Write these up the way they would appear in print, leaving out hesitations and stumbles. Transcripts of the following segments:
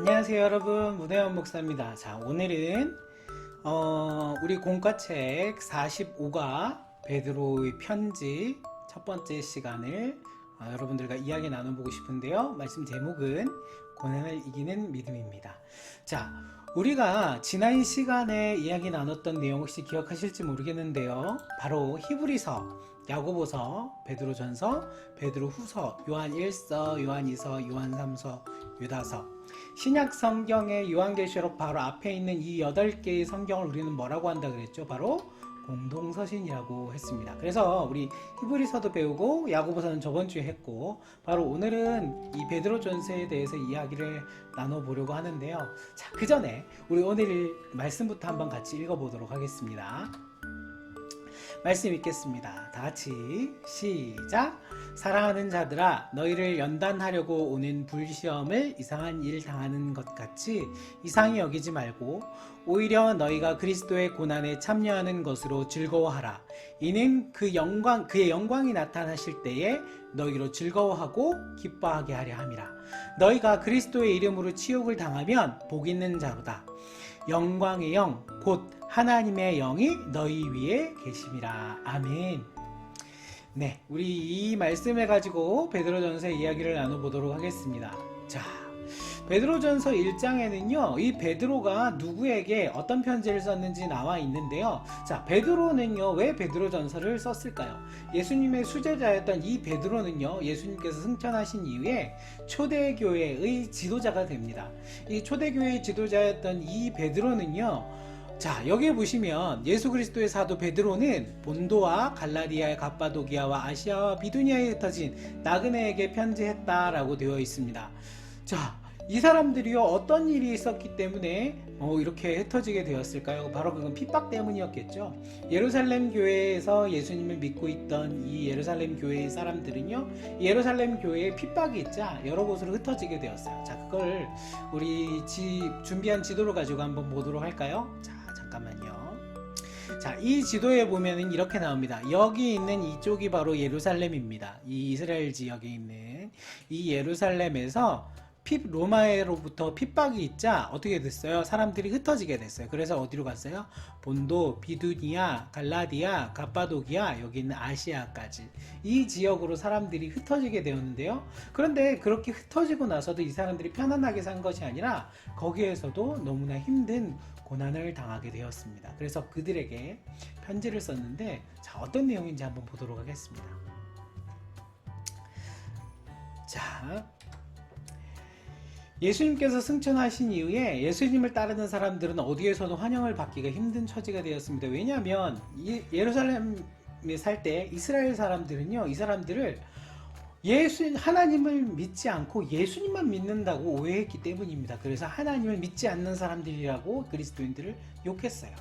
안녕하세요 여러분, 문혜원 목사입니다. 자, 오늘은 우리 공과책 45과 베드로의 편지 첫 번째 시간을 여러분들과 이야기 나눠보고 싶은데요. 말씀 제목은 고난을 이기는 믿음입니다. 자, 우리가 지난 시간에 이야기 나눴던 내용 혹시 기억하실지 모르겠는데요. 바로 히브리서, 야고보서, 베드로전서, 베드로후서, 요한 1서, 요한 2서, 요한 3서, 유다서, 신약 성경의 요한계시록 바로 앞에 있는 이 8개의 성경을 우리는 뭐라고 한다 그랬죠? 바로 공동서신이라고 했습니다. 그래서 우리 히브리서도 배우고 야고보서는 저번 주에 했고, 바로 오늘은 이 베드로전서에 대해서 이야기를 나눠보려고 하는데요. 자, 그 전에 우리 오늘 말씀부터 한번 같이 읽어보도록 하겠습니다. 말씀 읽겠습니다. 다 같이 시작. 사랑하는 자들아, 너희를 연단하려고 오는 불시험을 이상한 일 당하는 것 같이 이상히 여기지 말고 오히려 너희가 그리스도의 고난에 참여하는 것으로 즐거워하라. 이는 그의 영광이 나타나실 때에 너희로 즐거워하고 기뻐하게 하려 함이라. 너희가 그리스도의 이름으로 치욕을 당하면 복 있는 자로다. 영광의 영 곧 하나님의 영이 너희 위에 계심이라. 아멘. 네, 우리 이 말씀을 가지고 베드로전서의 이야기를 나눠보도록 하겠습니다. 자, 베드로전서 1장에는요 이 베드로가 누구에게 어떤 편지를 썼는지 나와 있는데요. 자, 베드로는요 왜 베드로전서를 썼을까요? 예수님의 수제자였던 이 베드로는요 예수님께서 승천하신 이후에 초대교회의 지도자가 됩니다. 이 초대교회의 지도자였던 이 베드로는요, 자, 여기 보시면 예수 그리스도의 사도 베드로는 본도와 갈라디아, 갑바도기아와 아시아와 비두니아에 흩어진 나그네에게 편지했다라고 되어 있습니다. 자, 이 사람들이요 어떤 일이 있었기 때문에 이렇게 흩어지게 되었을까요? 바로 그건 핍박 때문이었겠죠. 예루살렘 교회에서 예수님을 믿고 있던 이 예루살렘 교회의 사람들은요 예루살렘 교회에 핍박이 있자 여러 곳으로 흩어지게 되었어요. 자, 그걸 우리 준비한 지도를 가지고 한번 보도록 할까요? 자, 잠깐만요. 자, 이 지도에 보면은 이렇게 나옵니다. 여기 있는 이쪽이 바로 예루살렘입니다. 이 이스라엘 지역에 있는 이 예루살렘에서 로마로부터 핍박이 있자 어떻게 됐어요? 사람들이 흩어지게 됐어요. 그래서 어디로 갔어요? 본도, 비두니아, 갈라디아, 갑바도기아, 여기 있는 아시아까지 이 지역으로 사람들이 흩어지게 되었는데요. 그런데 그렇게 흩어지고 나서도 이 사람들이 편안하게 산 것이 아니라 거기에서도 너무나 힘든 고난을 당하게 되었습니다. 그래서 그들에게 편지를 썼는데, 자, 어떤 내용인지 한번 보도록 하겠습니다. 자, 예수님께서 승천하신 이후에 예수님을 따르는 사람들은 어디에서도 환영을 받기가 힘든 처지가 되었습니다. 왜냐하면 예루살렘에 살 때 이스라엘 사람들은요, 이 사람들을 하나님을 믿지 않고 예수님만 믿는다고 오해했기 때문입니다. 그래서 하나님을 믿지 않는 사람들이라고 그리스도인들을 욕했어요.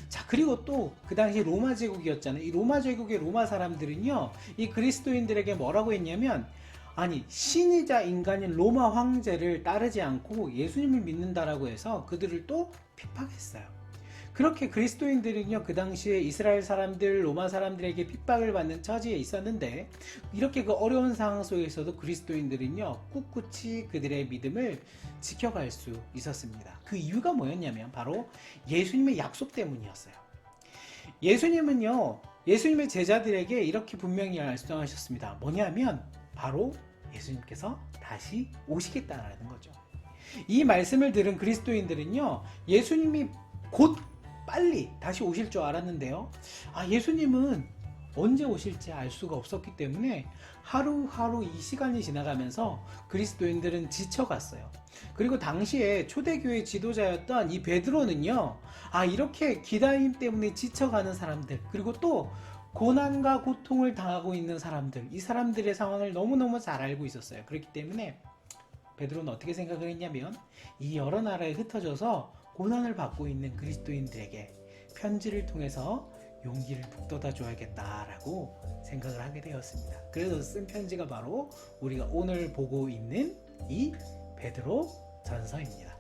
자, 그리고 또 그 당시 로마 제국이었잖아요. 이 로마 제국의 로마 사람들은요 이 그리스도인들에게 뭐라고 했냐면, 아니, 신이자 인간인 로마 황제를 따르지 않고 예수님을 믿는다라고 해서 그들을 또 핍박했어요. 그렇게 그리스도인들은요 그 당시에 이스라엘 사람들, 로마 사람들에게 핍박을 받는 처지에 있었는데, 이렇게 그 어려운 상황 속에서도 그리스도인들은요 꿋꿋이 그들의 믿음을 지켜갈 수 있었습니다. 그 이유가 뭐였냐면 바로 예수님의 약속 때문이었어요. 예수님은요 예수님의 제자들에게 이렇게 분명히 말씀하셨습니다. 뭐냐면 바로 예수님께서 다시 오시겠다라는 거죠. 이 말씀을 들은 그리스도인들은요 예수님이 곧 빨리 다시 오실 줄 알았는데요, 예수님은 언제 오실지 알 수가 없었기 때문에 하루하루 이 시간이 지나가면서 그리스도인들은 지쳐갔어요. 그리고 당시에 초대교회 지도자였던 이 베드로는요 이렇게 기다림 때문에 지쳐가는 사람들, 그리고 또 고난과 고통을 당하고 있는 사람들, 이 사람들의 상황을 너무너무 잘 알고 있었어요. 그렇기 때문에 베드로는 어떻게 생각을 했냐면, 이 여러 나라에 흩어져서 고난을 받고 있는 그리스도인들에게 편지를 통해서 용기를 북돋아 줘야겠다라고 생각을 하게 되었습니다. 그래서 쓴 편지가 바로 우리가 오늘 보고 있는 이 베드로 전서입니다.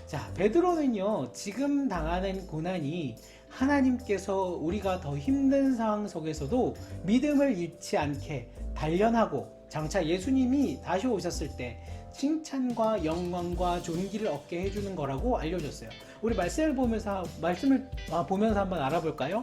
자, 베드로는요 지금 당하는 고난이 하나님께서 우리가 더 힘든 상황 속에서도 믿음을 잃지 않게 단련하고, 장차 예수님이 다시 오셨을 때 칭찬과 영광과 존귀를 얻게 해주는 거라고 알려줬어요. 우리 말씀을 보면서 한번 알아볼까요?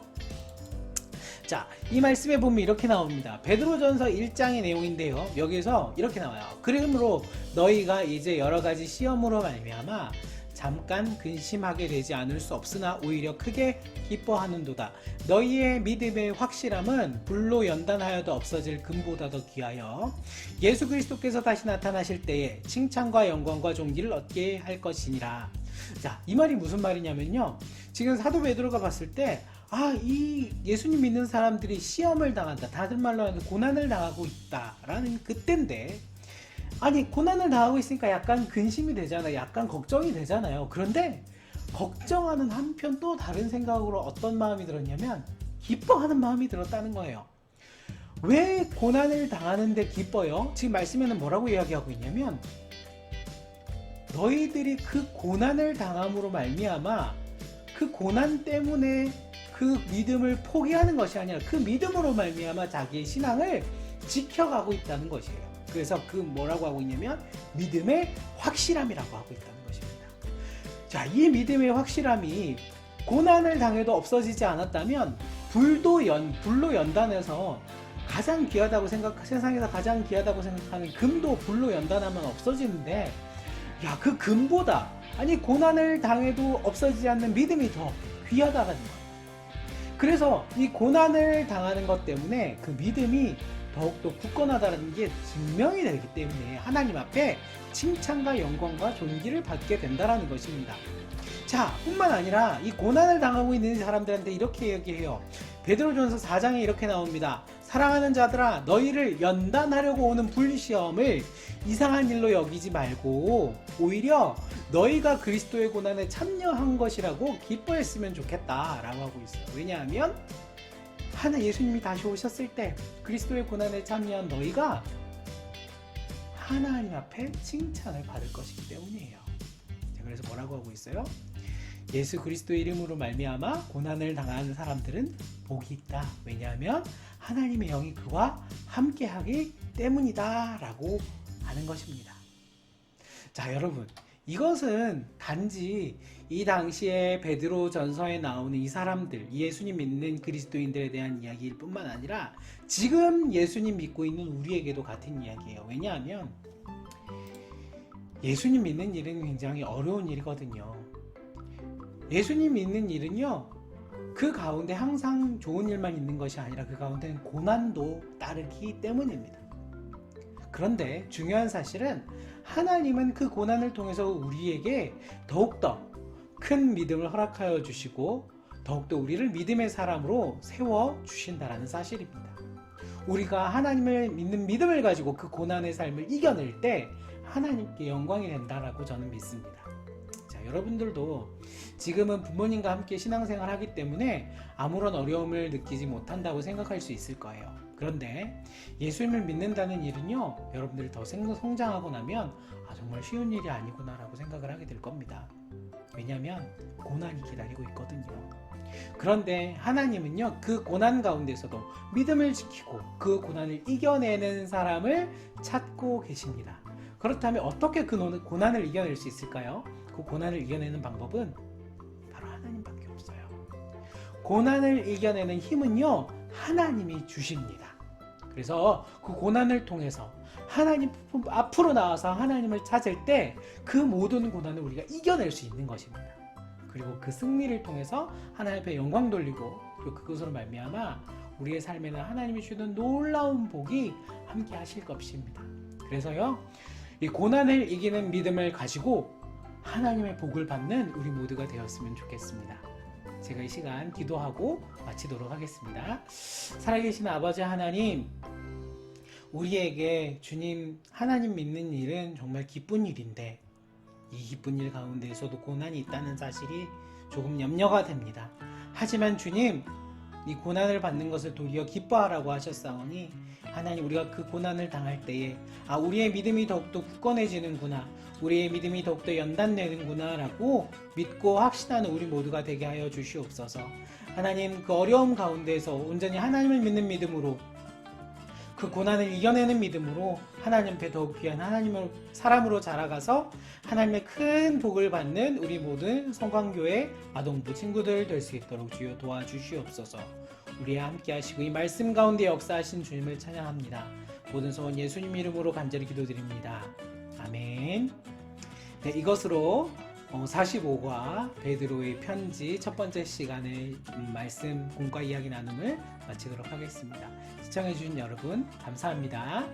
자, 이 말씀에 보면 이렇게 나옵니다. 베드로전서 1장의 내용인데요. 여기서 이렇게 나와요. 그러므로 너희가 이제 여러 가지 시험으로 말미암아 잠깐 근심하게 되지 않을 수 없으나 오히려 크게 기뻐하는도다. 너희의 믿음의 확실함은 불로 연단하여도 없어질 금보다 더 귀하여 예수 그리스도께서 다시 나타나실 때에 칭찬과 영광과 존귀를 얻게 할 것이니라. 자, 이 말이 무슨 말이냐면요. 지금 사도 베드로가 봤을 때 이 예수님 믿는 사람들이 시험을 당한다. 다들 말로 하는 고난을 당하고 있다라는 그때인데, 아니 고난을 당하고 있으니까 약간 근심이 되잖아요. 약간 걱정이 되잖아요. 그런데 걱정하는 한편 또 다른 생각으로 어떤 마음이 들었냐면 기뻐하는 마음이 들었다는 거예요. 왜 고난을 당하는데 기뻐요? 지금 말씀에는 뭐라고 이야기하고 있냐면 너희들이 그 고난을 당함으로 말미암아 그 고난 때문에 그 믿음을 포기하는 것이 아니라 그 믿음으로 말미암아 자기의 신앙을 지켜가고 있다는 것이에요. 그래서 그 뭐라고 하고 있냐면 믿음의 확실함이라고 하고 있다는 것입니다. 자, 이 믿음의 확실함이 고난을 당해도 없어지지 않았다면 불로 연단해서 가장 귀하다고 세상에서 가장 귀하다고 생각하는 금도 불로 연단하면 없어지는데, 야, 그 금보다, 아니 고난을 당해도 없어지지 않는 믿음이 더 귀하다는 거예요. 그래서 이 고난을 당하는 것 때문에 그 믿음이 더욱더 굳건하다는 게 증명이 되기 때문에 하나님 앞에 칭찬과 영광과 존귀를 받게 된다는 것입니다. 자, 뿐만 아니라 이 고난을 당하고 있는 사람들한테 이렇게 얘기해요. 베드로전서 4장에 이렇게 나옵니다. 사랑하는 자들아, 너희를 연단하려고 오는 불시험을 이상한 일로 여기지 말고 오히려 너희가 그리스도의 고난에 참여한 것이라고 기뻐했으면 좋겠다 라고 하고 있어요. 왜냐하면 예수님이 다시 오셨을 때 그리스도의 고난에 참여한 너희가 하나님 앞에 칭찬을 받을 것이기 때문이에요. 그래서 뭐라고 하고 있어요? 예수 그리스도의 이름으로 말미암아 고난을 당하는 사람들은 복이 있다. 왜냐하면 하나님의 영이 그와 함께하기 때문이다 라고 하는 것입니다. 자, 여러분, 이것은 단지 이 당시에 베드로 전서에 나오는 이 사람들, 예수님 믿는 그리스도인들에 대한 이야기일 뿐만 아니라 지금 예수님 믿고 있는 우리에게도 같은 이야기예요. 왜냐하면 예수님 믿는 일은 굉장히 어려운 일이거든요. 예수님 믿는 일은요, 그 가운데 항상 좋은 일만 있는 것이 아니라 그 가운데는 고난도 따르기 때문입니다. 그런데 중요한 사실은 하나님은 그 고난을 통해서 우리에게 더욱더 큰 믿음을 허락하여 주시고 더욱더 우리를 믿음의 사람으로 세워주신다는 사실입니다. 우리가 하나님을 믿는 믿음을 가지고 그 고난의 삶을 이겨낼 때 하나님께 영광이 된다라고 저는 믿습니다. 자, 여러분들도 지금은 부모님과 함께 신앙생활을 하기 때문에 아무런 어려움을 느끼지 못한다고 생각할 수 있을 거예요. 그런데 예수님을 믿는다는 일은요, 여러분들이 더 성장하고 나면 정말 쉬운 일이 아니구나 라고 생각을 하게 될 겁니다. 왜냐하면 고난이 기다리고 있거든요. 그런데 하나님은요, 그 고난 가운데서도 믿음을 지키고 그 고난을 이겨내는 사람을 찾고 계십니다. 그렇다면 어떻게 그 고난을 이겨낼 수 있을까요? 그 고난을 이겨내는 방법은 바로 하나님밖에 없어요. 고난을 이겨내는 힘은요, 하나님이 주십니다. 그래서 그 고난을 통해서 하나님 앞으로 나와서 하나님을 찾을 때 그 모든 고난을 우리가 이겨낼 수 있는 것입니다. 그리고 그 승리를 통해서 하나님 앞에 영광 돌리고, 그리고 그것으로 말미암아 우리의 삶에는 하나님이 주는 놀라운 복이 함께 하실 것입니다. 그래서요, 이 고난을 이기는 믿음을 가지고 하나님의 복을 받는 우리 모두가 되었으면 좋겠습니다. 제가 이 시간 기도하고 마치도록 하겠습니다. 살아계신 아버지 하나님, 우리에게 주님 하나님 믿는 일은 정말 기쁜 일인데 이 기쁜 일 가운데에서도 고난이 있다는 사실이 조금 염려가 됩니다. 하지만 주님, 이 고난을 받는 것을 도리어 기뻐하라고 하셨사오니 하나님, 우리가 그 고난을 당할 때에 우리의 믿음이 더욱더 굳건해지는구나, 우리의 믿음이 더욱더 연단되는구나 라고 믿고 확신하는 우리 모두가 되게 하여 주시옵소서. 하나님, 그 어려움 가운데에서 온전히 하나님을 믿는 믿음으로 그 고난을 이겨내는 믿음으로 하나님 앞에 더욱 귀한 하나님을 사람으로 자라가서 하나님의 큰 복을 받는 우리 모든 성광교회 아동부 친구들 될 수 있도록 주여 도와주시옵소서. 우리와 함께 하시고 이 말씀 가운데 역사하신 주님을 찬양합니다. 모든 소원 예수님 이름으로 간절히 기도드립니다. 아멘. 네, 이것으로 45과 베드로의 편지 첫 번째 시간의 말씀 공과 이야기 나눔을 마치도록 하겠습니다. 시청해주신 여러분 감사합니다.